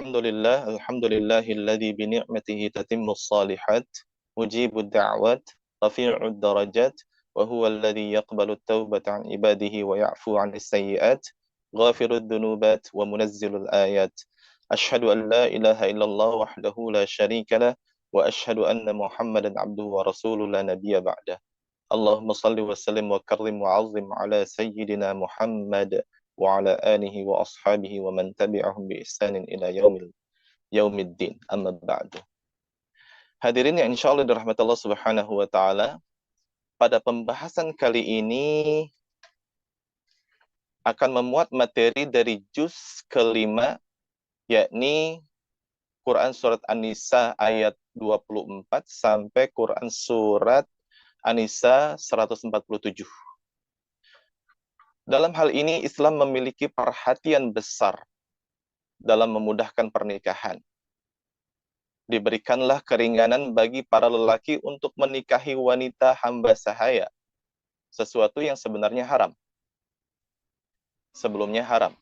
Alhamdulillahilladzi bi ni'matihi tatimmus shalihat, mujibud da'wat, rafi'ud darajat, wa huwa alladzi yaqbalu at-taubata 'an ibadihi wa ya'fu 'anis sayyi'at, ghafirud dunubat wa munazzilul ayat. Asyhadu an la ilaha illallah wahdahu la syarika lah, wa asyhadu anna Muhammadan 'abduhu wa rasuluhu la nabiyya ba'dah. Allahumma salli wa sallim wa karrim wa 'azzim ala sayyidina Muhammad wa ala alihi wa ashabihi wa man tabi'ahum bi ihsanin ila yaumiddin. Amma ba'du. Hadirin yang insyaallah dirahmati Allah Subhanahu wa taala, pada pembahasan kali ini akan memuat materi dari juz kelima, yakni Quran surat An-Nisa ayat 24 sampai Quran surat An-Nisa 147. Dalam hal ini Islam memiliki perhatian besar dalam memudahkan pernikahan. Diberikanlah keringanan bagi para lelaki untuk menikahi wanita hamba sahaya, sesuatu yang sebenarnya haram. Sebelumnya haram.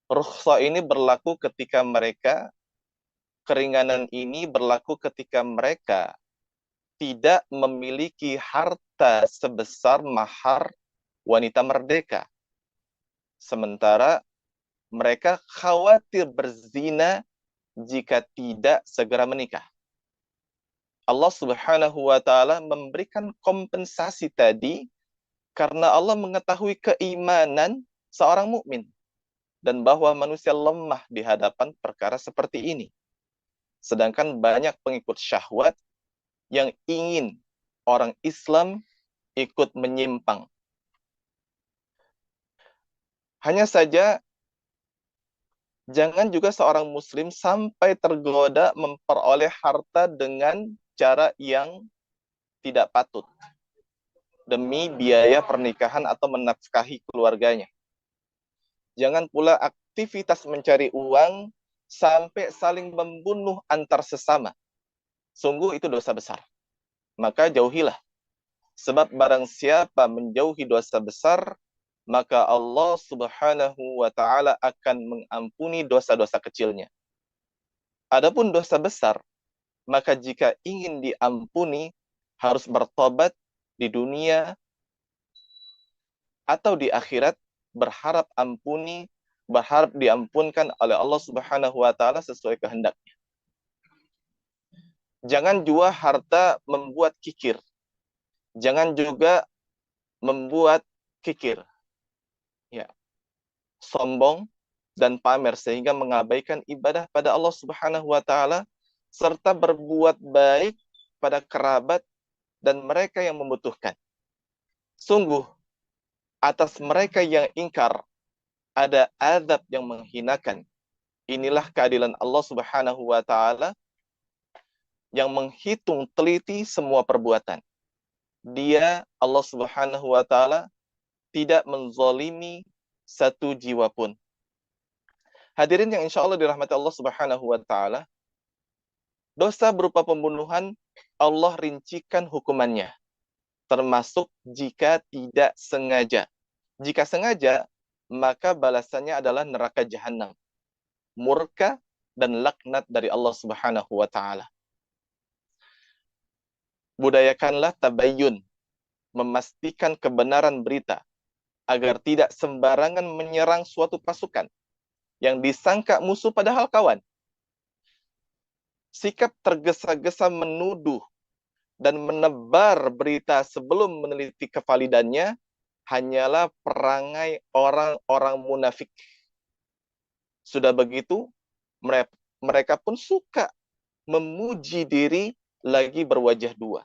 Rukhsah ini berlaku ketika mereka, keringanan ini berlaku ketika mereka tidak memiliki harta sebesar mahar wanita merdeka. Sementara mereka khawatir berzina jika tidak segera menikah. Allah Subhanahu wa taala memberikan kompensasi tadi karena Allah mengetahui keimanan seorang mukmin dan bahwa manusia lemah di hadapan perkara seperti ini. Sedangkan banyak pengikut syahwat yang ingin orang Islam ikut menyimpang. Hanya saja jangan juga seorang muslim sampai tergoda memperoleh harta dengan cara yang tidak patut demi biaya pernikahan atau menafkahi keluarganya. Jangan pula aktivitas mencari uang sampai saling membunuh antar sesama. Sungguh itu dosa besar. Maka jauhilah. Sebab barang siapa menjauhi dosa besar, maka Allah Subhanahu wa taala akan mengampuni dosa-dosa kecilnya. Adapun dosa besar, maka jika ingin diampuni harus bertobat di dunia atau di akhirat, berharap diampunkan oleh Allah Subhanahu wa taala sesuai kehendaknya. Jangan jua harta membuat kikir. Jangan juga membuat kikir. Ya. Sombong dan pamer sehingga mengabaikan ibadah pada Allah Subhanahu wa taala serta berbuat baik pada kerabat dan mereka yang membutuhkan. Sungguh atas mereka yang ingkar ada azab yang menghinakan. Inilah keadilan Allah Subhanahu wa taala yang menghitung teliti semua perbuatan. Dia, Allah Subhanahu wa taala, tidak menzalimi satu jiwa pun. Hadirin yang insya Allah dirahmati Allah Subhanahu wa taala, dosa berupa pembunuhan Allah rincikan hukumannya, termasuk jika tidak sengaja. Jika sengaja, maka balasannya adalah neraka jahanam, murka dan laknat dari Allah Subhanahu wa taala. Budayakanlah tabayyun, memastikan kebenaran berita agar tidak sembarangan menyerang suatu pasukan yang disangka musuh padahal kawan. Sikap tergesa-gesa menuduh dan menebar berita sebelum meneliti kevalidannya hanyalah perangai orang-orang munafik. Sudah begitu, mereka pun suka memuji diri lagi berwajah dua.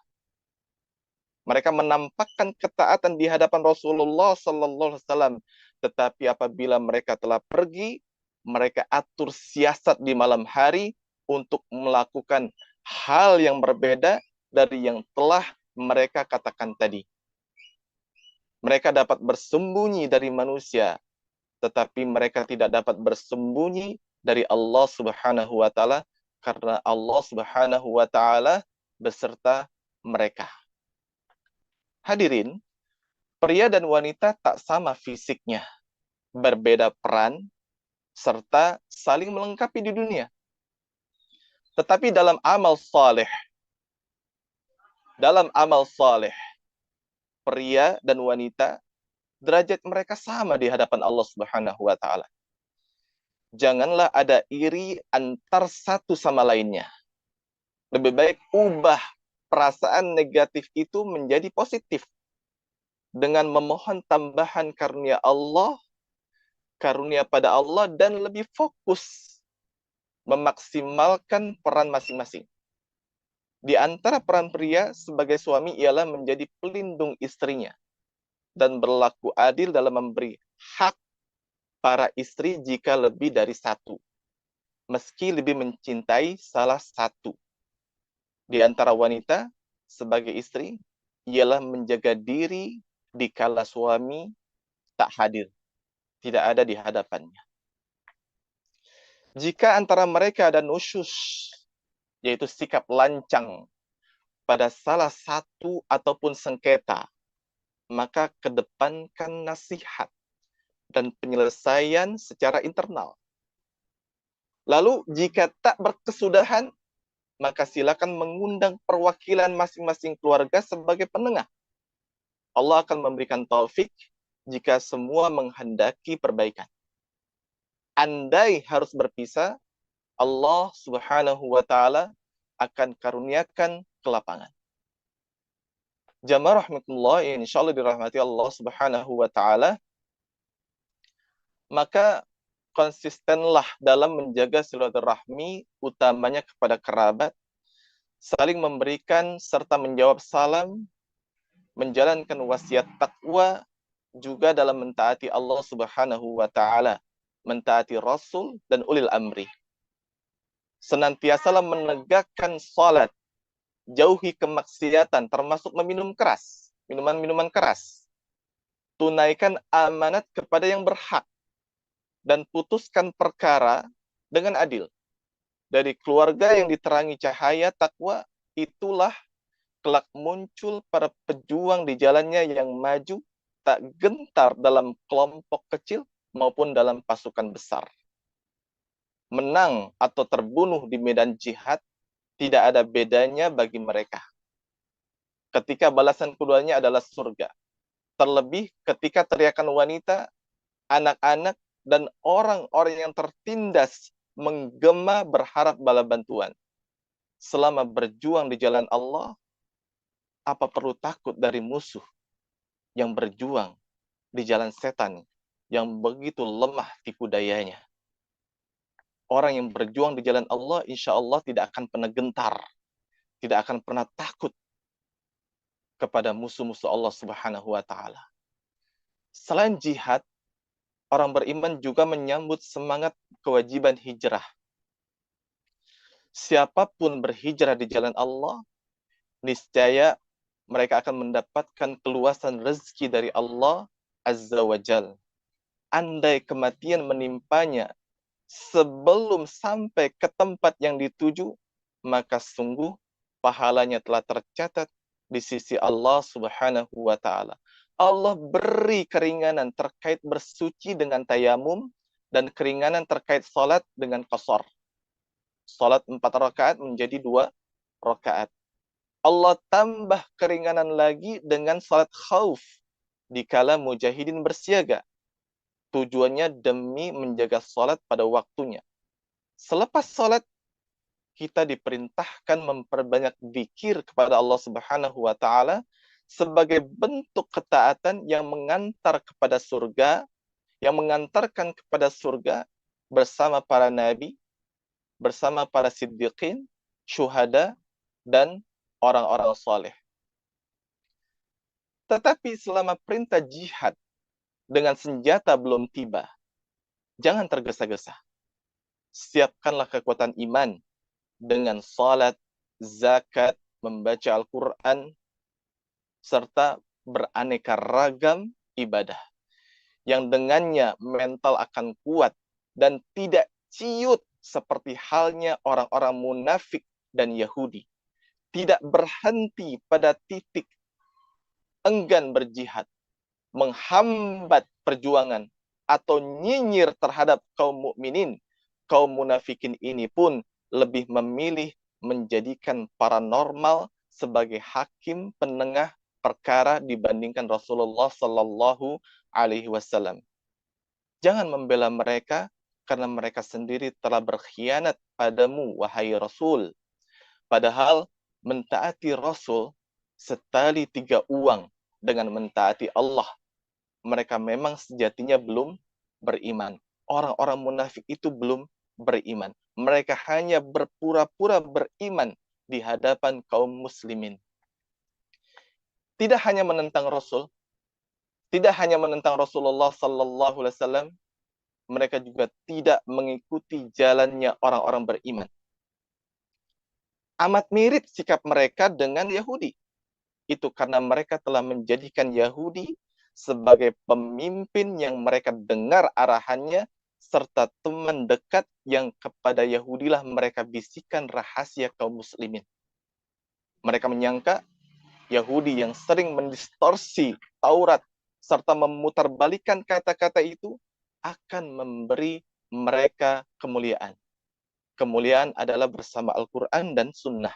Mereka menampakkan ketaatan di hadapan Rasulullah sallallahu alaihi wasallam, tetapi apabila mereka telah pergi, mereka atur siasat di malam hari untuk melakukan hal yang berbeda dari yang telah mereka katakan tadi. Mereka dapat bersembunyi dari manusia, tetapi mereka tidak dapat bersembunyi dari Allah Subhanahu wa taala karena Allah Subhanahu wa taala beserta mereka. Hadirin, pria dan wanita tak sama fisiknya, berbeda peran, serta saling melengkapi di dunia. Tetapi dalam amal saleh, pria dan wanita, derajat mereka sama di hadapan Allah Subhanahu wa taala. Janganlah ada iri antar satu sama lainnya. Lebih baik ubah perasaan negatif itu menjadi positif dengan memohon tambahan karunia pada Allah, dan lebih fokus memaksimalkan peran masing-masing. Di antara peran pria sebagai suami ialah menjadi pelindung istrinya dan berlaku adil dalam memberi hak para istri jika lebih dari satu, meski lebih mencintai salah satu. Di antara wanita sebagai istri ialah menjaga diri dikala suami tak hadir, tidak ada di hadapannya. Jika antara mereka ada nusyus, yaitu sikap lancang pada salah satu ataupun sengketa, maka kedepankan nasihat dan penyelesaian secara internal. Lalu jika tak berkesudahan, maka silakan mengundang perwakilan masing-masing keluarga sebagai penengah. Allah akan memberikan taufik jika semua menghendaki perbaikan. Andai harus berpisah, Allah Subhanahu wa taala akan karuniakan kelapangan. Jamaah rahmatullah, insyaallah dirahmati Allah Subhanahu wa taala, maka konsistenlah dalam menjaga silaturahmi, utamanya kepada kerabat, saling memberikan serta menjawab salam, menjalankan wasiat takwa, juga dalam mentaati Allah Subhanahu wa taala, mentaati Rasul dan ulil amri. Senantiasalah menegakkan salat, jauhi kemaksiatan termasuk meminum keras, minuman-minuman keras. Tunaikan amanat kepada yang berhak dan putuskan perkara dengan adil. Dari keluarga yang diterangi cahaya takwa, itulah kelak muncul para pejuang di jalannya yang maju, tak gentar dalam kelompok kecil maupun dalam pasukan besar. Menang atau terbunuh di medan jihad tidak ada bedanya bagi mereka, ketika balasan keduanya adalah surga. Terlebih ketika teriakan wanita, anak-anak, dan orang-orang yang tertindas menggema berharap bala bantuan. Selama berjuang di jalan Allah, apa perlu takut dari musuh yang berjuang di jalan setan yang begitu lemah tipu dayanya? Orang yang berjuang di jalan Allah, insya Allah tidak akan pernah gentar, tidak akan pernah takut kepada musuh-musuh Allah Subhanahu wa taala. Selain jihad, orang beriman juga menyambut semangat kewajiban hijrah. Siapapun berhijrah di jalan Allah, niscaya mereka akan mendapatkan keluasan rezeki dari Allah Azza wa Jal. Andai kematian menimpanya sebelum sampai ke tempat yang dituju, maka sungguh pahalanya telah tercatat di sisi Allah Subhanahu wa taala. Allah beri keringanan terkait bersuci dengan tayamum dan keringanan terkait salat dengan qasar. Salat 4 rakaat menjadi 2 rakaat. Allah tambah keringanan lagi dengan salat khauf dikala mujahidin bersiaga. Tujuannya demi menjaga salat pada waktunya. Selepas salat, kita diperintahkan memperbanyak zikir kepada Allah Subhanahu wa taala sebagai bentuk ketaatan yang mengantar kepada surga, yang mengantarkan kepada surga bersama para nabi, bersama para siddiqin, syuhada, dan orang-orang saleh. Tetapi selama perintah jihad dengan senjata belum tiba, jangan tergesa-gesa. Siapkanlah kekuatan iman dengan salat, zakat, membaca Al-Quran, serta beraneka ragam ibadah, yang dengannya mental akan kuat dan tidak ciut seperti halnya orang-orang munafik dan Yahudi. Tidak berhenti pada titik enggan berjihad, menghambat perjuangan atau nyinyir terhadap kaum mukminin, kaum munafikin ini pun lebih memilih menjadikan paranormal sebagai hakim penengah perkara dibandingkan Rasulullah Sallallahu Alaihi Wasallam. Jangan membela mereka karena mereka sendiri telah berkhianat padamu, wahai Rasul. Padahal mentaati Rasul setali tiga uang dengan mentaati Allah. Mereka memang sejatinya belum beriman. Orang-orang munafik itu belum beriman. Mereka hanya berpura-pura beriman di hadapan kaum muslimin. Tidak hanya menentang Rasul, tidak hanya menentang Rasulullah Sallallahu Alaihi Wasallam, mereka juga tidak mengikuti jalannya orang-orang beriman. Amat mirip sikap mereka dengan Yahudi. Itu karena mereka telah menjadikan Yahudi sebagai pemimpin yang mereka dengar arahannya, serta teman dekat yang kepada Yahudilah mereka bisikan rahasia kaum muslimin. Mereka menyangka Yahudi yang sering mendistorsi Taurat serta memutarbalikkan kata-kata itu akan memberi mereka kemuliaan. Kemuliaan adalah bersama Al-Quran dan Sunnah.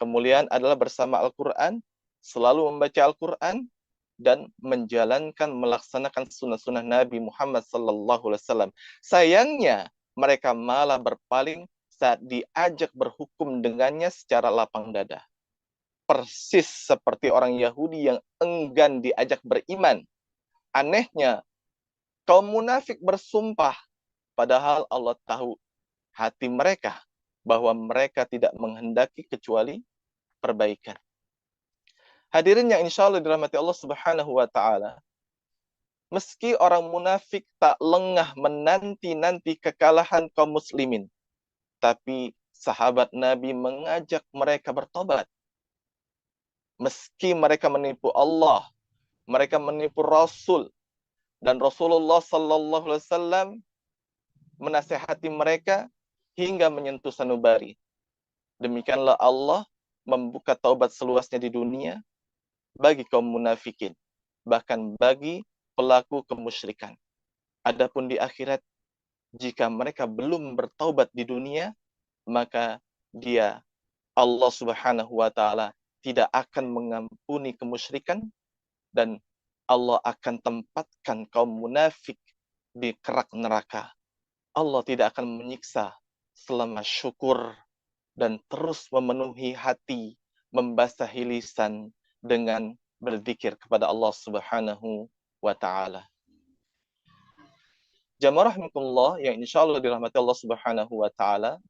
Kemuliaan adalah bersama Al-Quran, selalu membaca Al-Quran, dan menjalankan, melaksanakan sunnah-sunnah Nabi Muhammad SAW. Sayangnya, mereka malah berpaling saat diajak berhukum dengannya secara lapang dada. Persis seperti orang Yahudi yang enggan diajak beriman. Anehnya, kaum munafik bersumpah, padahal Allah tahu hati mereka, bahwa mereka tidak menghendaki kecuali perbaikan. Hadirin yang insya Allah dirahmati Allah Subhanahu wa Ta'ala, meski orang munafik tak lengah menanti-nanti kekalahan kaum muslimin, tapi sahabat Nabi mengajak mereka bertobat. Meski mereka menipu Allah, mereka menipu Rasul, dan Rasulullah Sallallahu Alaihi Wasallam menasihati mereka hingga menyentuh sanubari. Demikianlah Allah membuka taubat seluasnya di dunia bagi kaum munafikin, bahkan bagi pelaku kemusyrikan. Adapun di akhirat, jika mereka belum bertaubat di dunia, maka dia, Allah Subhanahu wa Ta'ala, tidak akan mengampuni kemusyrikan, dan Allah akan tempatkan kaum munafik di kerak neraka. Allah tidak akan menyiksa selama syukur dan terus memenuhi hati, membasahi lisan dengan berzikir kepada Allah Subhanahu wa Ta'ala. Jamaah rahimakumullah yang insya Allah dirahmati Allah Subhanahu wa Ta'ala,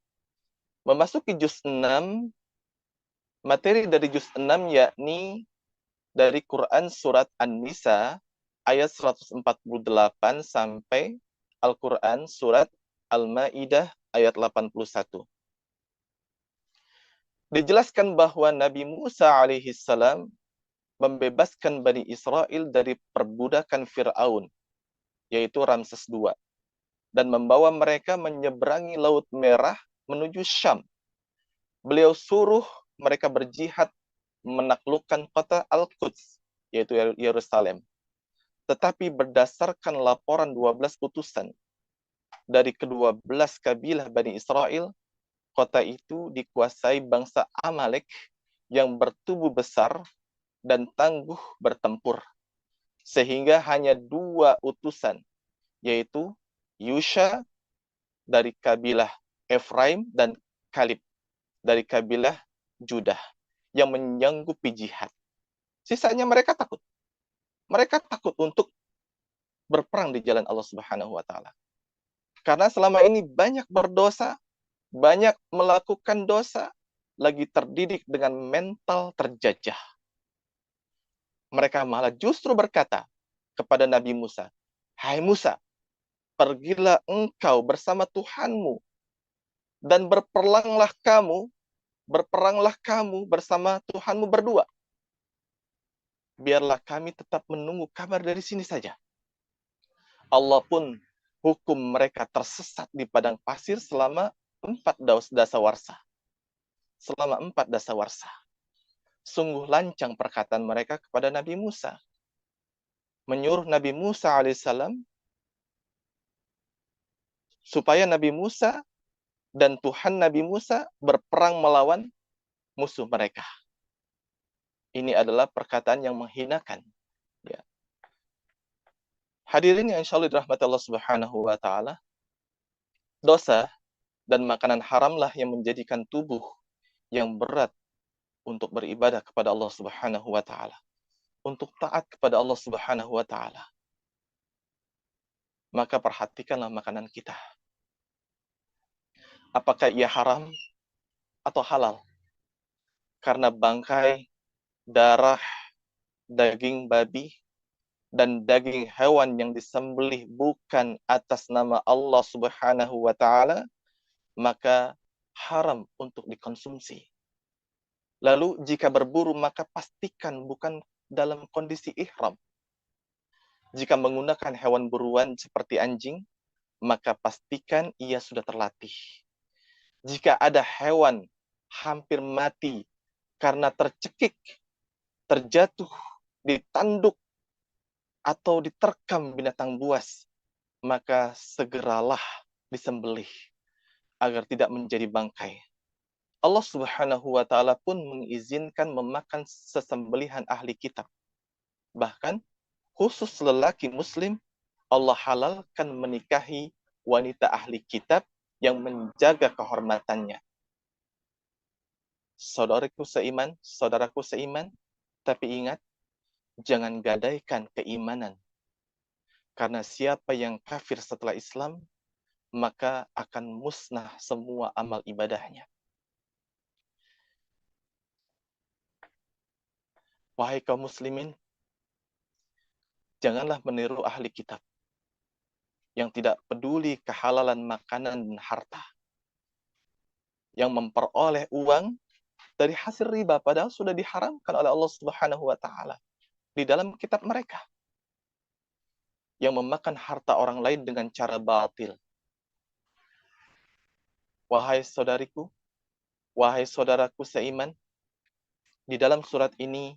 memasuki juz 6, materi dari juz 6 yakni dari Quran surat An-Nisa ayat 148 sampai Al-Quran surat Al-Ma'idah ayat 81. Dijelaskan bahwa Nabi Musa alaihissalam membebaskan Bani Israel dari perbudakan Fir'aun, yaitu Ramses II, dan membawa mereka menyeberangi Laut Merah menuju Syam. Beliau suruh mereka berjihad menaklukkan kota Al-Quds, yaitu Yerusalem. Tetapi berdasarkan laporan 12 utusan dari ke-12 kabilah Bani Israel, kota itu dikuasai bangsa Amalek yang bertubuh besar dan tangguh bertempur. Sehingga hanya 2 utusan, yaitu Yusha dari kabilah Efraim dan Kalib dari kabilah Judah yang menyanggupi jihad. Sisanya mereka takut. Mereka takut untuk berperang di jalan Allah Subhanahu wa Ta'ala. Karena selama ini banyak berdosa, banyak melakukan dosa, lagi terdidik dengan mental terjajah. Mereka malah justru berkata kepada Nabi Musa, "Hai Musa, pergilah engkau bersama Tuhanmu dan berperanglah kamu bersama Tuhanmu berdua. Biarlah kami tetap menunggu kabar dari sini saja." Allah pun hukum mereka tersesat di padang pasir selama 4 dasawarsa. Selama 4 dasawarsa. Sungguh lancang perkataan mereka kepada Nabi Musa. Menyuruh Nabi Musa alaihissalam supaya Nabi Musa dan Tuhan Nabi Musa berperang melawan musuh mereka. Ini adalah perkataan yang menghinakan. Ya. Hadirin yang insya Allah dirahmati Allah Subhanahu wa Ta'ala, dosa dan makanan haramlah yang menjadikan tubuh yang berat untuk beribadah kepada Allah Subhanahu wa Ta'ala, untuk taat kepada Allah Subhanahu wa Ta'ala. Maka perhatikanlah makanan kita. Apakah ia haram atau halal? Karena bangkai, darah, daging babi, dan daging hewan yang disembelih bukan atas nama Allah Subhanahu wa Ta'ala, maka haram untuk dikonsumsi. Lalu jika berburu maka pastikan bukan dalam kondisi ihram. Jika menggunakan hewan buruan seperti anjing, maka pastikan ia sudah terlatih. Jika ada hewan hampir mati karena tercekik, terjatuh, ditanduk, atau diterkam binatang buas, maka segeralah disembelih agar tidak menjadi bangkai. Allah Subhanahu wa Ta'ala pun mengizinkan memakan sesembelihan ahli kitab. Bahkan khusus lelaki muslim, Allah halalkan menikahi wanita ahli kitab yang menjaga kehormatannya. Saudaraku seiman, tapi ingat, jangan gadaikan keimanan. Karena siapa yang kafir setelah Islam, maka akan musnah semua amal ibadahnya. Wahai kaum muslimin, janganlah meniru ahli kitab yang tidak peduli kehalalan makanan dan harta, yang memperoleh uang dari hasil riba, padahal sudah diharamkan oleh Allah Subhanahu wa Ta'ala di dalam kitab mereka, yang memakan harta orang lain dengan cara batil. Wahai saudariku, wahai saudaraku seiman, di dalam surat ini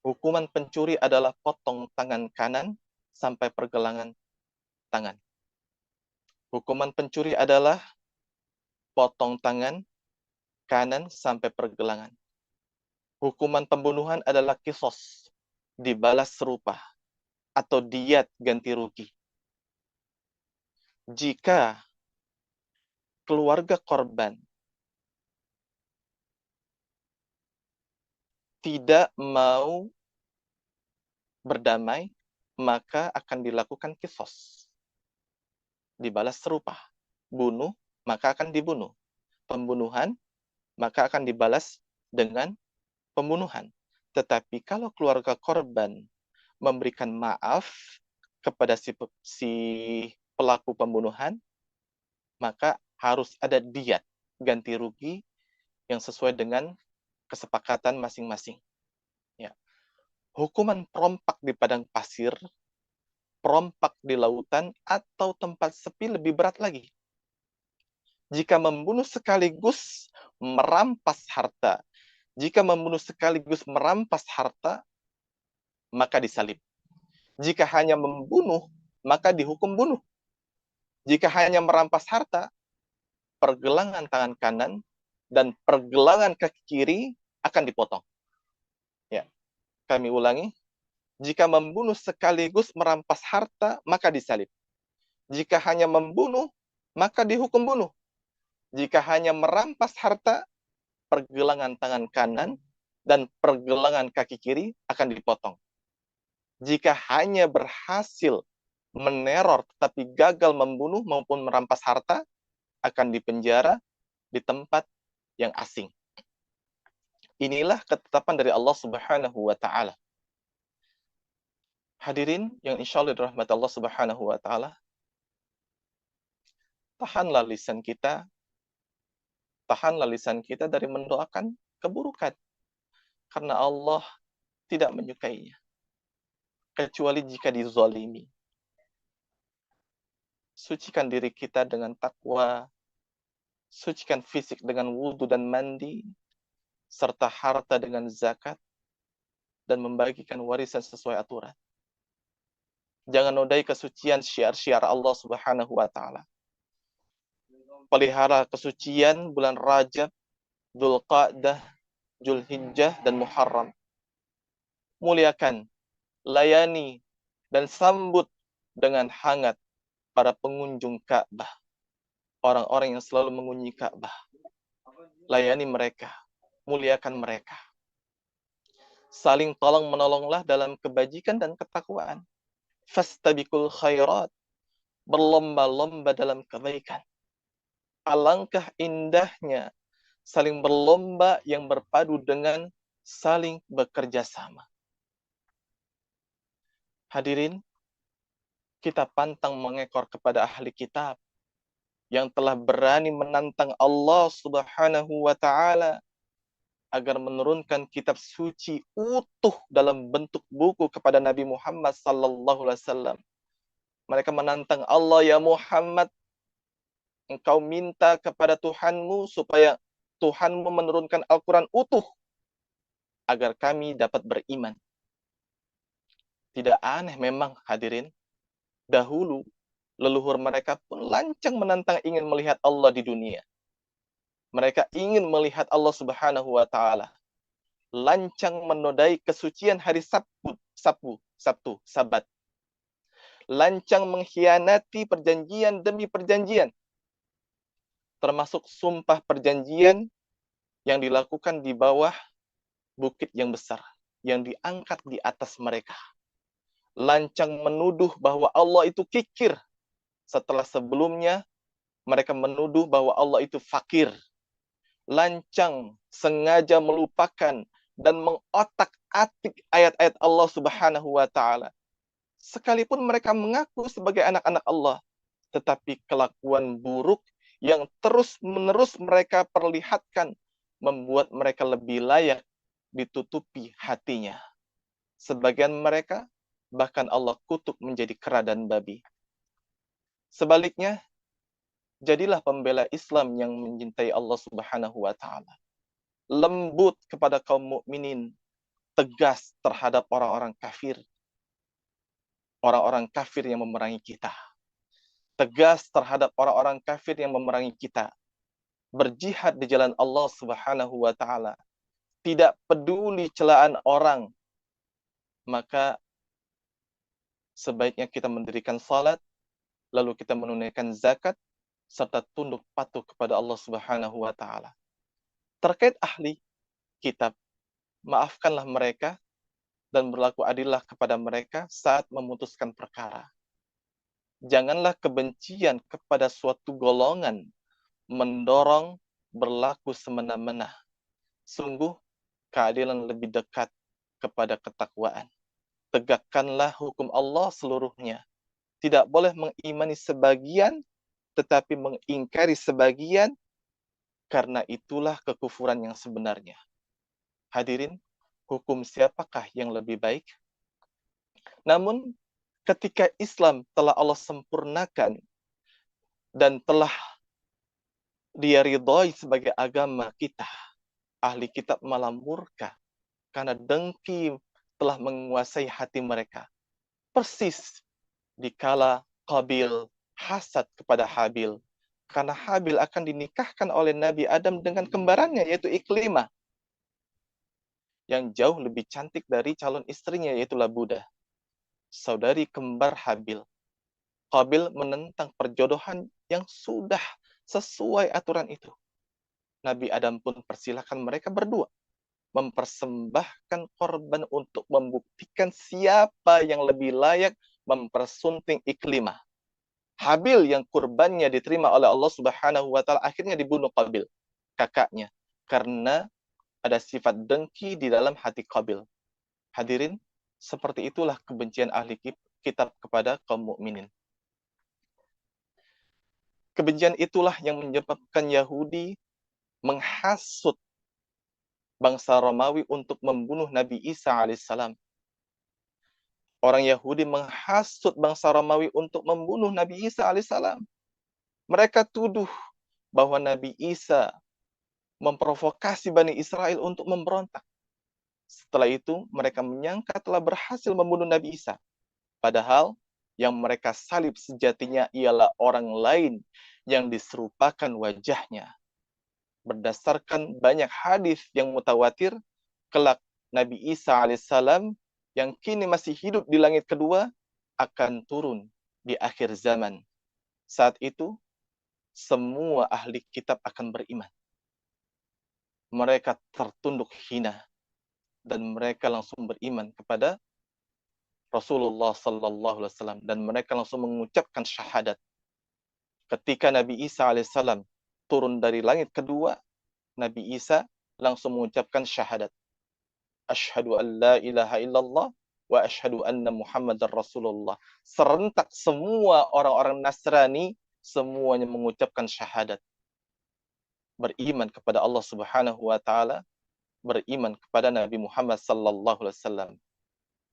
hukuman pencuri adalah potong tangan kanan sampai pergelangan tangan. Hukuman pencuri adalah potong tangan kanan sampai pergelangan. Hukuman pembunuhan adalah kisos, dibalas serupa, atau diat ganti rugi. Jika keluarga korban tidak mau berdamai, maka akan dilakukan kisos, dibalas serupa. Bunuh, maka akan dibunuh. Pembunuhan, maka akan dibalas dengan pembunuhan. Tetapi kalau keluarga korban memberikan maaf kepada si pelaku pembunuhan, maka harus ada diat ganti rugi yang sesuai dengan kesepakatan masing-masing. Ya. Hukuman perompak di padang pasir, perompak di lautan, atau tempat sepi lebih berat lagi. Jika membunuh sekaligus merampas harta, jika membunuh sekaligus merampas harta, maka disalib. Jika hanya membunuh, maka dihukum bunuh. Jika hanya merampas harta, pergelangan tangan kanan dan pergelangan kaki kiri akan dipotong. Ya, kami ulangi. Jika membunuh sekaligus merampas harta, maka disalib. Jika hanya membunuh, maka dihukum bunuh. Jika hanya merampas harta, pergelangan tangan kanan dan pergelangan kaki kiri akan dipotong. Jika hanya berhasil meneror tetapi gagal membunuh maupun merampas harta, akan dipenjara di tempat yang asing. Inilah ketetapan dari Allah Subhanahu wa Ta'ala. Hadirin yang insya Allah dirahmati Allah Subhanahu wa Ta'ala, tahanlah lisan kita dari mendoakan keburukan, karena Allah tidak menyukainya, kecuali jika dizalimi. Sucikan diri kita dengan takwa, sucikan fisik dengan wudhu dan mandi, serta harta dengan zakat, dan membagikan warisan sesuai aturan. Jangan nodai kesucian syiar-syiar Allah Subhanahu wa Ta'ala. pelihara kesucian bulan Rajab, Dzulqa'dah, Dzulhijjah, dan Muharram. Muliakan, layani, dan sambut dengan hangat para pengunjung Ka'bah. Orang-orang yang selalu mengunjungi Ka'bah. Layani mereka, muliakan mereka. Saling tolong-menolonglah dalam kebajikan dan ketakwaan. Fastabiqul khairat, berlomba-lomba dalam kebaikan. Alangkah indahnya saling berlomba yang berpadu dengan saling bekerja sama. Hadirin, kita pantang mengekor kepada ahli kitab yang telah berani menantang Allah Subhanahu wa Ta'ala agar menurunkan kitab suci utuh dalam bentuk buku kepada Nabi Muhammad sallallahu alaihi wasallam. Mereka menantang Allah, ya Muhammad, engkau minta kepada Tuhanmu supaya Tuhanmu menurunkan Al-Quran utuh agar kami dapat beriman. Tidak aneh memang, hadirin. Dahulu leluhur mereka pun lancang menantang ingin melihat Allah di dunia. Mereka ingin melihat Allah Subhanahu wa Ta'ala. Lancang menodai kesucian hari Sabtu, Sabat. Lancang mengkhianati perjanjian demi perjanjian. Termasuk sumpah perjanjian yang dilakukan di bawah bukit yang besar, yang diangkat di atas mereka. Lancang menuduh bahwa Allah itu kikir, setelah sebelumnya mereka menuduh bahwa Allah itu fakir. Lancang sengaja melupakan dan mengotak-atik ayat-ayat Allah Subhanahu wa Ta'ala. Sekalipun mereka mengaku sebagai anak-anak Allah, tetapi kelakuan buruk yang terus-menerus mereka perlihatkan membuat mereka lebih layak ditutupi hatinya. Sebagian mereka bahkan Allah kutuk menjadi kera dan babi. Sebaliknya, jadilah pembela Islam yang mencintai Allah Subhanahu wa Ta'ala. Lembut kepada kaum mukminin, tegas terhadap orang-orang kafir. Orang-orang kafir yang memerangi kita. Tegas terhadap orang-orang kafir yang memerangi kita. Berjihad di jalan Allah Subhanahu wa Ta'ala. Tidak peduli celaan orang. Maka sebaiknya kita mendirikan salat, lalu kita menunaikan zakat, serta tunduk patuh kepada Allah Subhanahu wa Ta'ala. Terkait ahli kitab, maafkanlah mereka dan berlaku adillah kepada mereka saat memutuskan perkara. Janganlah kebencian kepada suatu golongan mendorong berlaku semena-mena. Sungguh keadilan lebih dekat kepada ketakwaan. Tegakkanlah hukum Allah seluruhnya. Tidak boleh mengimani sebagian, tetapi mengingkari sebagian, karena itulah kekufuran yang sebenarnya. Hadirin, hukum siapakah yang lebih baik? Namun, ketika Islam telah Allah sempurnakan dan telah Dia ridhoi sebagai agama kita, ahli kitab malah murka karena dengki telah menguasai hati mereka. Persis dikala Qabil hasad kepada Habil, karena Habil akan dinikahkan oleh Nabi Adam dengan kembarannya, yaitu Iklimah, yang jauh lebih cantik dari calon istrinya, yaitu Labudah, saudari kembar Habil. Qabil menentang perjodohan yang sudah sesuai aturan itu. Nabi Adam pun persilahkan mereka berdua mempersembahkan korban untuk membuktikan siapa yang lebih layak mempersunting Iklimah. Habil yang kurbannya diterima oleh Allah Subhanahu wa Ta'ala akhirnya dibunuh Qabil, kakaknya, karena ada sifat dengki di dalam hati Qabil. Hadirin, seperti itulah kebencian ahli kitab kepada kaum mukminin. Kebencian itulah yang menyebabkan Yahudi menghasut bangsa Romawi untuk membunuh Nabi Isa alaihissalam. Orang Yahudi menghasut bangsa Romawi untuk membunuh Nabi Isa alaihissalam. Mereka tuduh bahwa Nabi Isa memprovokasi Bani Israel untuk memberontak. Setelah itu, mereka menyangka telah berhasil membunuh Nabi Isa. Padahal, yang mereka salib sejatinya ialah orang lain yang diserupakan wajahnya. Berdasarkan banyak hadis yang mutawatir, kelak Nabi Isa alaihissalam yang kini masih hidup di langit kedua akan turun di akhir zaman. Saat itu, semua ahli kitab akan beriman. Mereka tertunduk hina dan mereka langsung beriman kepada Rasulullah sallallahu alaihi wasallam dan mereka langsung mengucapkan syahadat. Ketika Nabi Isa alaihissalam turun dari langit kedua, Nabi Isa langsung mengucapkan syahadat. Asyhadu an la ilaha illallah wa asyhadu anna Muhammadar Rasulullah. Serentak semua orang-orang Nasrani semuanya mengucapkan syahadat. Beriman kepada Allah Subhanahu wa taala, beriman kepada Nabi Muhammad sallallahu alaihi wasallam.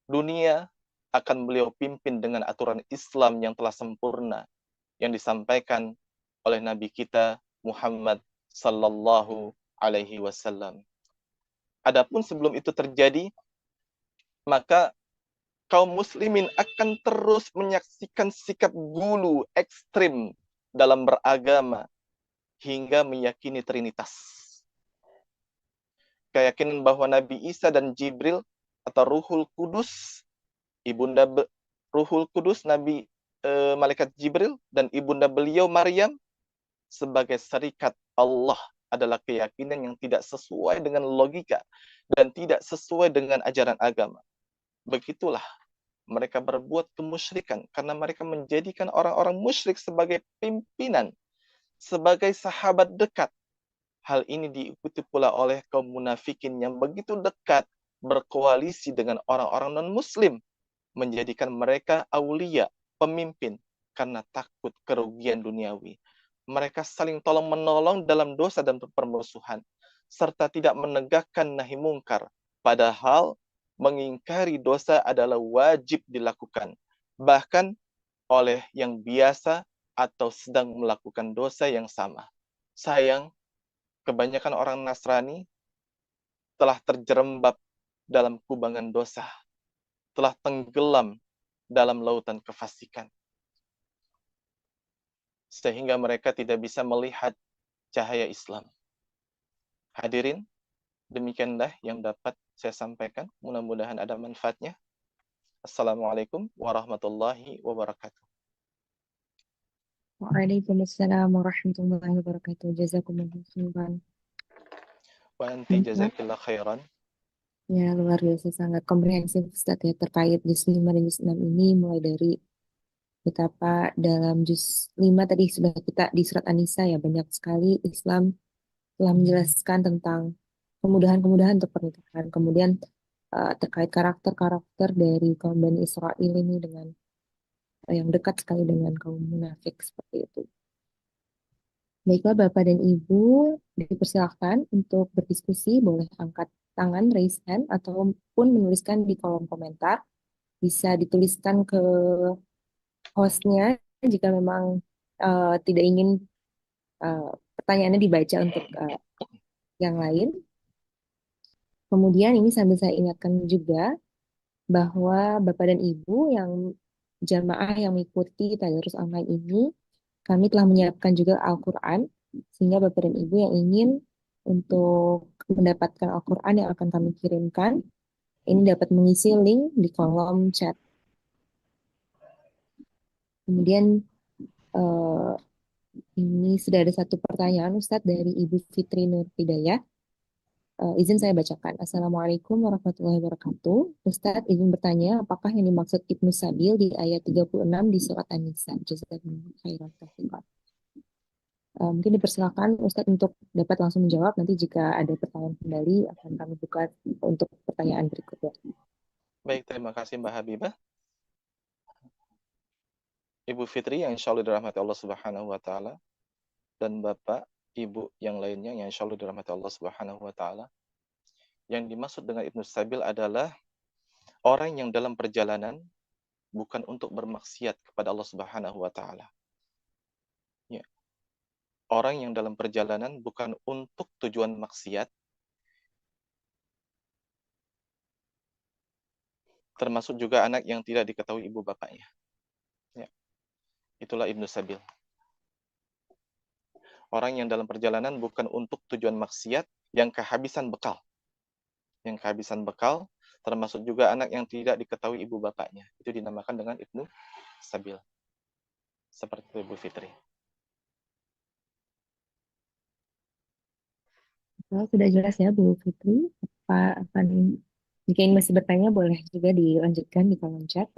Dunia akan beliau pimpin dengan aturan Islam yang telah sempurna yang disampaikan oleh Nabi kita Muhammad sallallahu alaihi wasallam. Adapun sebelum itu terjadi, maka kaum muslimin akan terus menyaksikan sikap gulu ekstrim dalam beragama hingga meyakini Trinitas. Keyakinan bahwa Nabi Isa dan Jibril atau Ruhul Kudus, ibunda Ruhul Kudus, Malaikat Jibril dan ibunda beliau Maryam sebagai serikat Allah adalah keyakinan yang tidak sesuai dengan logika dan tidak sesuai dengan ajaran agama. Begitulah mereka berbuat kemusyrikan karena mereka menjadikan orang-orang musyrik sebagai pimpinan, sebagai sahabat dekat. Hal ini diikuti pula oleh kaum munafikin yang begitu dekat berkoalisi dengan orang-orang non-muslim, menjadikan mereka aulia, pemimpin, karena takut kerugian duniawi. Mereka saling tolong-menolong dalam dosa dan permusuhan, serta tidak menegakkan nahi mungkar, padahal mengingkari dosa adalah wajib dilakukan, bahkan oleh yang biasa atau sedang melakukan dosa yang sama. Sayang, kebanyakan orang Nasrani telah terjerembab dalam kubangan dosa, telah tenggelam dalam lautan kefasikan, sehingga mereka tidak bisa melihat cahaya Islam. Hadirin, demikianlah yang dapat saya sampaikan. Mudah-mudahan ada manfaatnya. Assalamualaikum warahmatullahi wabarakatuh. Waalaikumsalam warahmatullahi wabarakatuh. Jazakumullah khairan. Wa anti jazakillah khairan. Ya, luar biasa sangat komprehensif Ustaz ya terkait juz 5 dan juz 6 ini, mulai dari betapa dalam juz 5 tadi sudah kita di surat An-Nisa ya, banyak sekali Islam telah menjelaskan tentang kemudahan-kemudahan untuk pernikahan. Kemudian terkait karakter-karakter dari kaum Bani Israel ini dengan yang dekat sekali dengan kaum munafik seperti itu. Baiklah Bapak dan Ibu, dipersilakan untuk berdiskusi, boleh angkat tangan, raise hand, ataupun menuliskan di kolom komentar. Bisa dituliskan ke hostnya jika memang tidak ingin uh, pertanyaannya dibaca untuk yang lain. Kemudian ini sambil saya ingatkan juga bahwa Bapak dan Ibu yang jamaah yang mengikuti tadarus online ini, kami telah menyiapkan juga Al-Quran, sehingga Bapak dan Ibu yang ingin untuk mendapatkan Al-Quran yang akan kami kirimkan, ini dapat mengisi link di kolom chat. Kemudian ini sudah ada satu pertanyaan Ustadz dari Ibu Fitri Nur Hidayah. Izin saya bacakan. Assalamualaikum warahmatullahi wabarakatuh. Ustadz izin bertanya, apakah yang dimaksud Ibnu Sabil di ayat 36 di surat An-Nisa? Jazakumullah khairan katsiran. Mungkin dipersilakan Ustadz untuk dapat langsung menjawab. Nanti jika ada pertanyaan kembali akan kami buka untuk pertanyaan berikutnya. Baik, terima kasih Mbak Habibah. Ibu Fitri yang insya Allah dirahmati Allah Subhanahu wa Ta'ala, dan Bapak, Ibu yang lainnya yang insya Allah dirahmati Allah Subhanahu wa Ta'ala. Yang dimaksud dengan Ibnu Sabil adalah orang yang dalam perjalanan bukan untuk bermaksiat kepada Allah Subhanahu wa Ta'ala. Ya. Orang yang dalam perjalanan bukan untuk tujuan maksiat, termasuk juga anak yang tidak diketahui ibu bapaknya. Ya. Itulah Ibnu Sabil. Orang yang dalam perjalanan bukan untuk tujuan maksiat, yang kehabisan bekal. Yang kehabisan bekal, termasuk juga anak yang tidak diketahui ibu bapaknya. Itu dinamakan dengan Ibnu Sabil. Seperti itu Ibu Fitri. Kalau sudah jelas ya Bu Fitri, apa nih? Jika ini masih bertanya boleh juga dilanjutkan di kolom chat.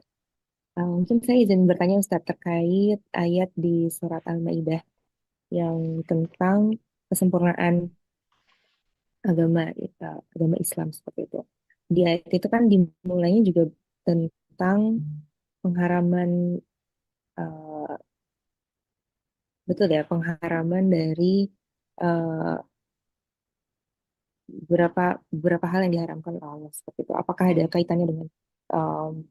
Mungkin saya izin bertanya Ustadz terkait ayat di surat Al-Maidah yang tentang kesempurnaan agama gitu, agama Islam seperti itu. Di ayat itu kan dimulainya juga tentang pengharaman eh, betul ya, pengharaman dari eh, beberapa beberapa hal yang diharamkan oleh Allah seperti itu. Apakah ada kaitannya dengan em,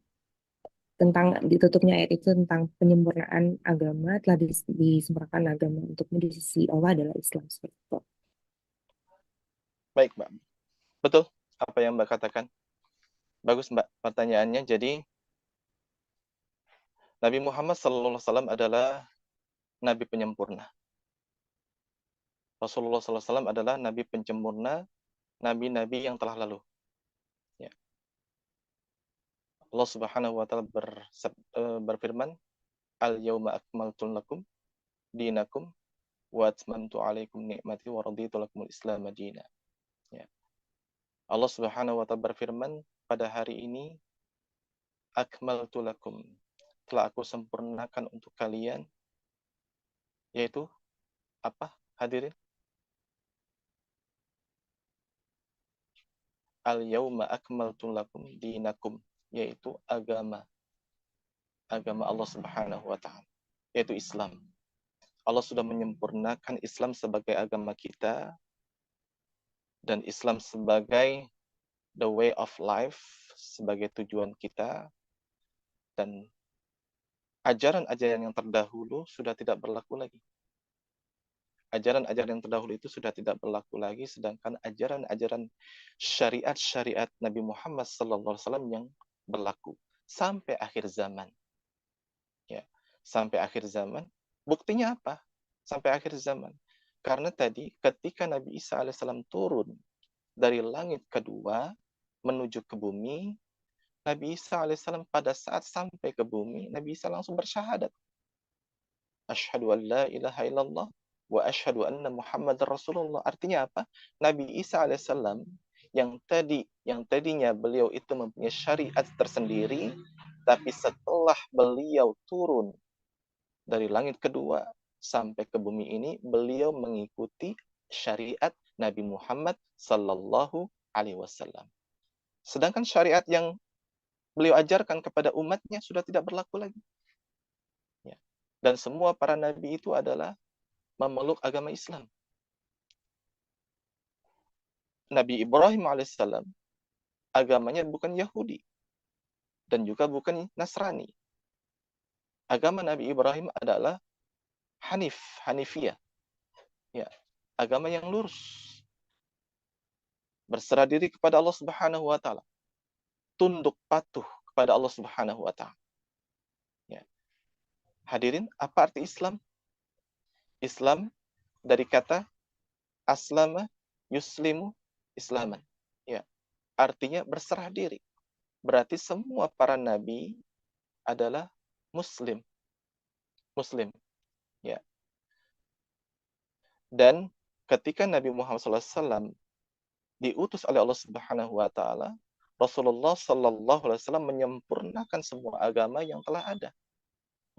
tentang ditutupnya ayat itu tentang penyempurnaan agama telah disempurnakan agama untukmu di sisi Allah adalah Islam seperti itu. Baik, Mbak. Betul apa yang Mbak katakan. Bagus, Mbak, pertanyaannya. Jadi, Nabi Muhammad SAW adalah Nabi penyempurna. Rasulullah SAW adalah Nabi penyempurna, Nabi-Nabi yang telah lalu. Ya. Allah Subhanahu Wa Taala berfirman, Al-yawma akmaltu lakum dinakum wa atmamtu alaikum ni'mati wa raditu lakumul Islam madina. Ya. Allah Subhanahu Wa Taala berfirman, pada hari ini akmaltu lakum, telah aku sempurnakan untuk kalian, yaitu apa hadirin? Al-yawma akmaltu lakum dinakum, yaitu agama Allah Subhanahu wa taala, yaitu Islam. Allah sudah menyempurnakan Islam sebagai agama kita dan Islam sebagai the way of life, sebagai tujuan kita, dan ajaran-ajaran yang terdahulu sudah tidak berlaku lagi. Ajaran-ajaran yang terdahulu itu sudah tidak berlaku lagi, sedangkan ajaran-ajaran syariat-syariat Nabi Muhammad SAW yang berlaku sampai akhir zaman. Ya, sampai akhir zaman. Buktinya apa? Sampai akhir zaman. Karena tadi ketika Nabi Isa alaihissalam turun dari langit kedua menuju ke bumi, Nabi Isa alaihissalam pada saat sampai ke bumi, Nabi Isa langsung bersyahadat. Asyhadu an la ilaha illallah wa asyhadu anna Muhammad Rasulullah. Artinya apa? Nabi Isa alaihissalam yang tadinya beliau itu mempunyai syariat tersendiri, tapi setelah beliau turun dari langit kedua sampai ke bumi ini, beliau mengikuti syariat Nabi Muhammad sallallahu alaihi wasallam. Sedangkan syariat yang beliau ajarkan kepada umatnya sudah tidak berlaku lagi. Ya. Dan semua para nabi itu adalah memeluk agama Islam. Nabi Ibrahim alaihissalam agamanya bukan Yahudi dan juga bukan Nasrani. Agama Nabi Ibrahim adalah Hanifiyah. Ya, agama yang lurus. Berserah diri kepada Allah Subhanahu wa taala. Tunduk patuh kepada Allah Subhanahu wa taala. Ya. Hadirin, apa arti Islam? Islam dari kata aslama yuslimu islaman. Ya. Artinya berserah diri. Berarti semua para nabi adalah muslim. Muslim. Ya. Dan ketika Nabi Muhammad SAW diutus oleh Allah Subhanahu wa taala, Rasulullah sallallahu alaihi wasallam menyempurnakan semua agama yang telah ada.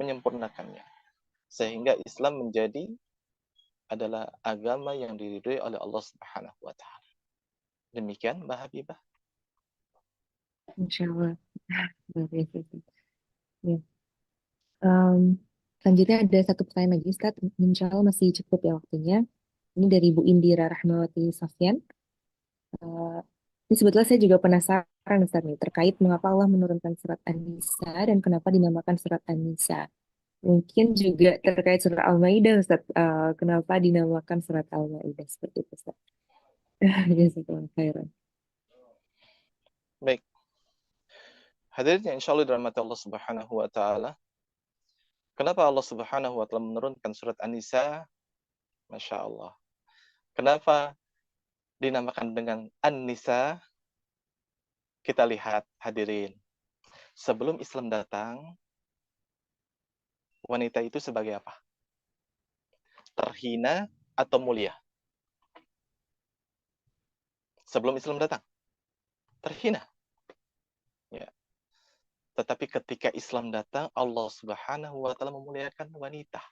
Menyempurnakannya. Sehingga Islam menjadi adalah agama yang diridhoi oleh Allah Subhanahu wa taala. Demikian Mbak Habibah. Insya Allah. Luar biasa, Ustadz. Ya. Em, Selanjutnya ada satu pertanyaan lagi, Ustaz. Insya Allah masih cukup ya waktunya. Ini dari Bu Indira Rahmawati Sofyan. Eh, ini sebetulnya saya juga penasaran, Ustaz, nih, terkait mengapa Allah menurunkan surat An-Nisa dan kenapa dinamakan surat An-Nisa. Mungkin juga terkait surat Al-Maidah, Ustaz. Kenapa dinamakan surat Al-Maidah seperti itu, Ustaz? Jazakallah khairan. Baik. Hadirin yang insyaallah dirahmati Allah Subhanahu wa taala. Kenapa Allah Subhanahu wa taala menurunkan surat An-Nisa? Masya Allah. Kenapa dinamakan dengan An-Nisa? Kita lihat hadirin. Sebelum Islam datang, wanita itu sebagai apa? Terhina atau mulia? Sebelum Islam datang, terhina. Ya. Tetapi ketika Islam datang, Allah Subhanahu wa taala memuliakan wanita.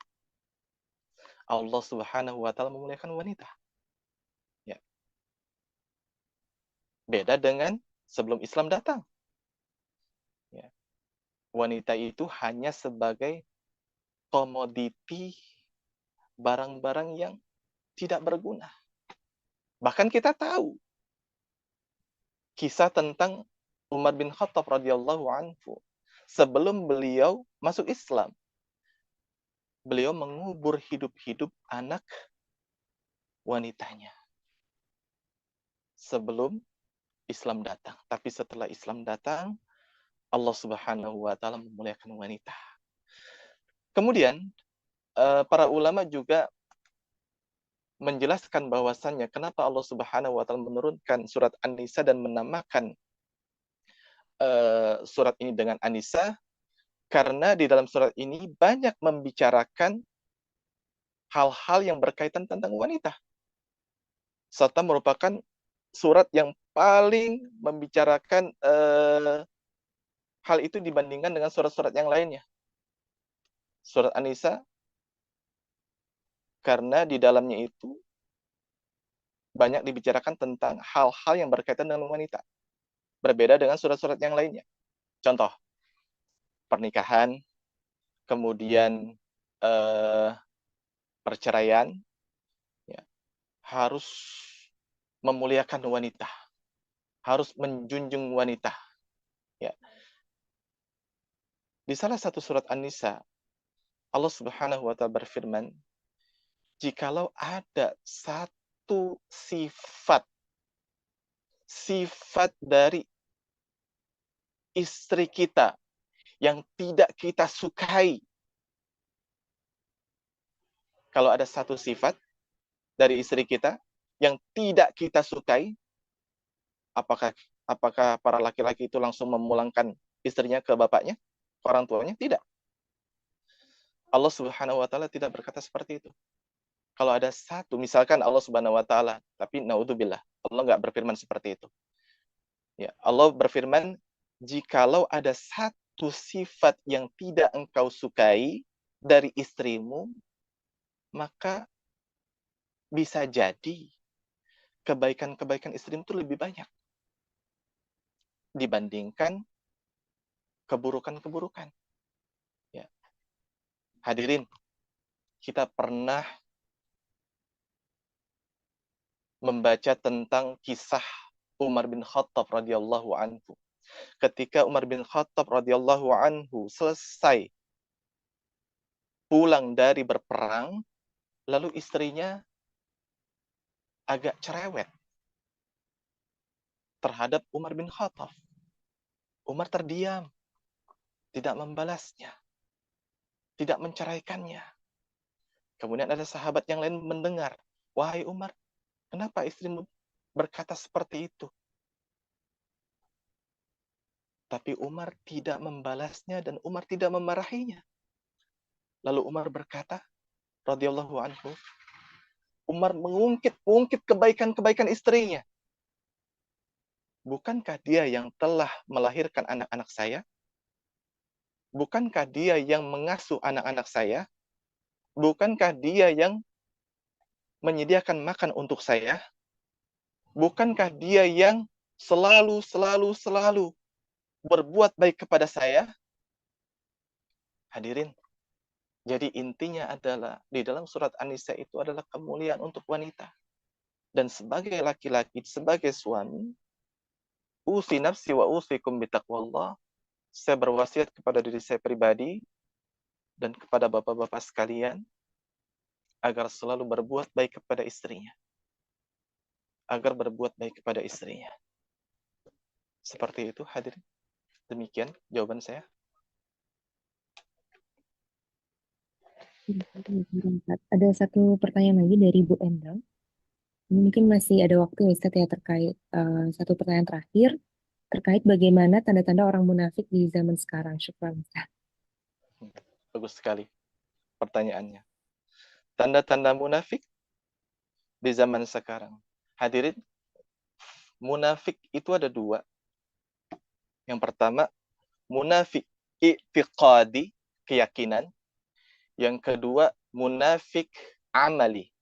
Allah Subhanahu wa taala memuliakan wanita. Ya. Beda dengan sebelum Islam datang. Ya. Wanita itu hanya sebagai komoditi, barang-barang yang tidak berguna. Bahkan kita tahu kisah tentang Umar bin Khattab radhiyallahu anhu. Sebelum beliau masuk Islam, beliau mengubur hidup-hidup anak wanitanya sebelum Islam datang. Tapi setelah Islam datang, Allah Subhanahu wa taala memuliakan wanita. Kemudian para ulama juga menjelaskan bahwasannya kenapa Allah Subhanahu wa taala menurunkan surat An-Nisa dan menamakan surat ini dengan An-Nisa, karena di dalam surat ini banyak membicarakan hal-hal yang berkaitan tentang wanita, serta merupakan surat yang paling membicarakan hal itu dibandingkan dengan surat-surat yang lainnya. Surat An-Nisa karena di dalamnya itu banyak dibicarakan tentang hal-hal yang berkaitan dengan wanita. Berbeda dengan surat-surat yang lainnya. Contoh, pernikahan, kemudian perceraian, ya, harus memuliakan wanita, harus menjunjung wanita. Ya. Di salah satu surat An-Nisa, Allah Subhanahu wa taala berfirman, jikalau ada satu sifat dari istri kita yang tidak kita sukai. Kalau ada satu sifat dari istri kita yang tidak kita sukai, apakah para laki-laki itu langsung memulangkan istrinya ke bapaknya, ke orang tuanya? Tidak. Allah Subhanahu wa taala tidak berkata seperti itu. Kalau ada satu, misalkan Allah Subhanahu wa taala, tapi naudzubillah, Allah nggak berfirman seperti itu. Ya, Allah berfirman, jikalau ada satu sifat yang tidak engkau sukai dari istrimu, maka bisa jadi kebaikan-kebaikan istrimu itu lebih banyak dibandingkan keburukan-keburukan. Ya. Hadirin, kita pernah membaca tentang kisah Umar bin Khattab radhiyallahu anhu. Ketika Umar bin Khattab radhiyallahu anhu selesai pulang dari berperang, lalu istrinya agak cerewet terhadap Umar bin Khattab. Umar terdiam, tidak membalasnya, tidak menceraikannya. Kemudian ada sahabat yang lain mendengar, wahai Umar, kenapa istrimu berkata seperti itu? Tapi Umar tidak membalasnya dan Umar tidak memarahinya. Lalu Umar berkata, radhiyallahu anhu, Umar mengungkit kebaikan-kebaikan istrinya. Bukankah dia yang telah melahirkan anak-anak saya? Bukankah dia yang mengasuh anak-anak saya? Bukankah dia yang menyediakan makan untuk saya? Bukankah dia yang selalu berbuat baik kepada saya? Hadirin, jadi intinya adalah di dalam surat An-Nisa itu adalah kemuliaan untuk wanita. Dan sebagai laki-laki, sebagai suami, usi nafsi wa usikum bitaqwallah, saya berwasiat kepada diri saya pribadi dan kepada bapak-bapak sekalian agar selalu berbuat baik kepada istrinya. Agar berbuat baik kepada istrinya. Seperti itu hadirin. Demikian jawaban saya. Ada satu pertanyaan lagi dari Bu Endang. Ini mungkin masih ada waktu ya Ustadz ya terkait satu pertanyaan terakhir terkait bagaimana tanda-tanda orang munafik di zaman sekarang. Syukran Ustadz. Bagus sekali pertanyaannya. Tanda-tanda munafik di zaman sekarang. Hadirin, munafik itu ada dua. Yang pertama, munafik i'tiqadi, keyakinan. Yang kedua, munafik amali.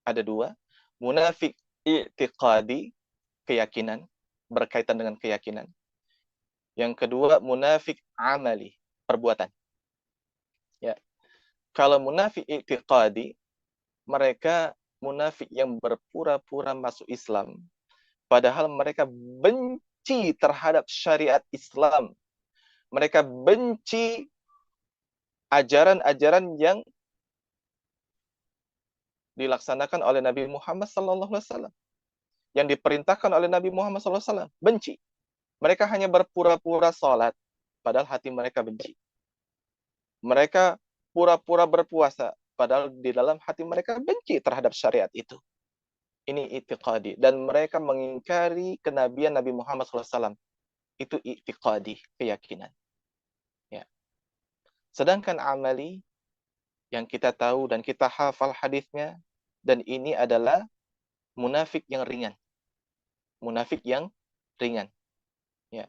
Ada dua. Munafik i'tiqadi, keyakinan, berkaitan dengan keyakinan. Yang kedua, munafik amali, perbuatan. Ya. Kalau munafik i'tiqadi, mereka munafik yang berpura-pura masuk Islam, padahal mereka benci terhadap syariat Islam. Mereka benci ajaran-ajaran yang dilaksanakan oleh Nabi Muhammad SAW, yang diperintahkan oleh Nabi Muhammad SAW. Benci. Mereka hanya berpura-pura sholat, padahal hati mereka benci. Mereka pura-pura berpuasa, padahal di dalam hati mereka benci terhadap syariat itu. Ini i'tiqadi. Dan mereka mengingkari kenabian Nabi Muhammad SAW. Itu i'tiqadi, keyakinan. Ya. Sedangkan amali, yang kita tahu dan kita hafal hadisnya, dan ini adalah munafik yang ringan. Munafik yang ringan. Ya.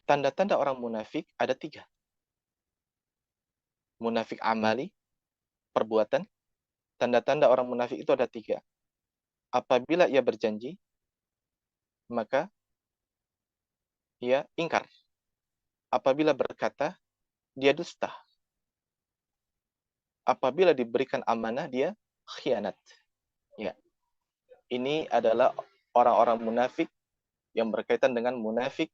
Tanda-tanda orang munafik ada 3. Munafik amali, perbuatan. Tanda-tanda orang munafik itu ada 3. Apabila ia berjanji, maka ia ingkar. Apabila berkata, dia dusta. Apabila diberikan amanah, dia khianat. Ya. Ini adalah orang-orang munafik yang berkaitan dengan munafik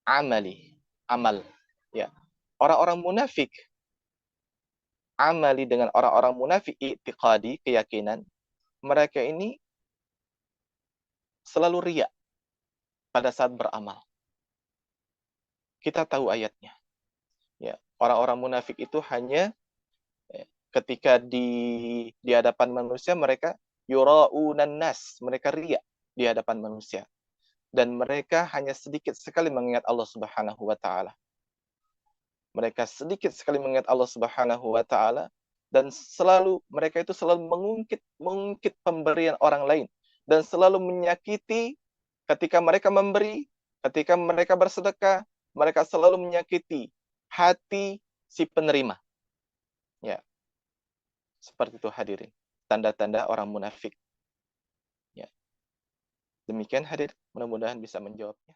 amali, amal. Ya. Orang-orang munafik amali dengan orang-orang munafik i'tiqadi, keyakinan, mereka ini selalu riya pada saat beramal. Kita tahu ayatnya. Ya, orang-orang munafik itu hanya ketika di hadapan manusia mereka yura'unan nas, mereka riya di hadapan manusia. Dan mereka hanya sedikit sekali mengingat Allah Subhanahu wa taala. Mereka sedikit sekali mengingat Allah Subhanahu wa taala dan mereka itu selalu mengungkit pemberian orang lain dan selalu menyakiti ketika mereka memberi, ketika mereka bersedekah, mereka selalu menyakiti hati si penerima. Ya. Seperti itu hadirin. Tanda-tanda orang munafik. Ya. Demikian hadir, mudah-mudahan bisa menjawabnya.